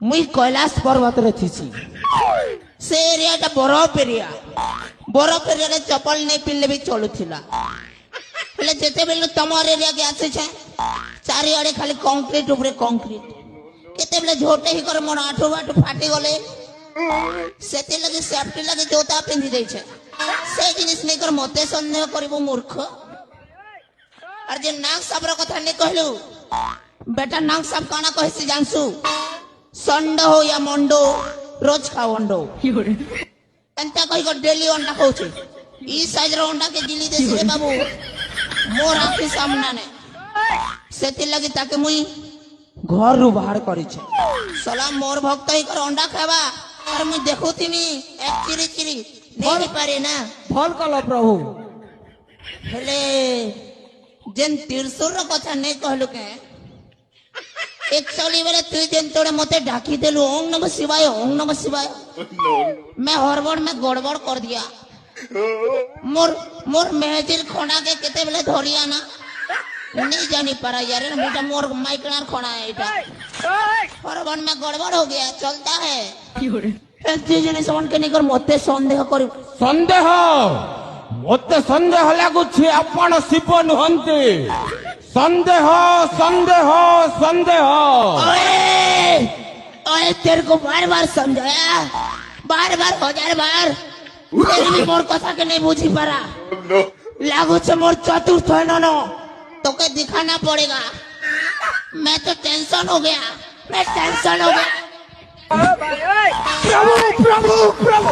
मुई कैलाश पर्वत रे थीसी से एरिया टा बरफ एरिया रे चप्पल नहीं पिनले भी चलुथिला हेले जेते बेले तमर एरिया के आसे छे चारि आड़े खाली कंक्रीट ऊपर कंक्रीट केते बेले झोटे ही कर मोर आठो बाटो फाटी गले सेते लगे सेफ्टी लगे जोता पिंदी दे छे से जिनिस नहीं कर मते संदेह करबो मूर्ख और जे नाग साबर कथा नहीं कहलु बेटा नाग साब काना कहसी जानसु संड हो या मंडो रोज खाओ अंडो एंता कहि को डेली अंडा खाऊ छे ई साइज रो अंडा के गिली देसी रे बाबू मोर आखी सामना ने सेति लगी ताके मुई घर रु बाहर करी छे सला मोर भक्त ही कर अंडा खावा और मुई देखुथिनी एक चिरी चिरी नहीं पारे ना फल कल प्रभु हेले जेन तिरसुर रो कथा नहीं कहलु के एक्चुअली बेले तू जेन तोड़े मते ढाकी देलु ओम नमः शिवाय मैं हड़बड़ में गड़बड़ कर दिया मोर मेहजिल खोना के केते बेले धरिया ना नहीं जानी पारा यार बेटा मोर माइकनार खोना है इटा हड़बड़ में गड़बड़ हो गया चलता है जिनिस के निकर मते संदेह कर मते संदेह लागुछि आपण शिव नुहंती संदेह संदेह संदेह ओए तेरे को बार बार समझाया बार 1000 बार तेरी भी मोर कथा के नहीं बुझी पारा लागू छे मोर चतुर्थ है नो तो के दिखाना पड़ेगा मैं तो टेंशन हो गया प्रभु प्रभु प्रभु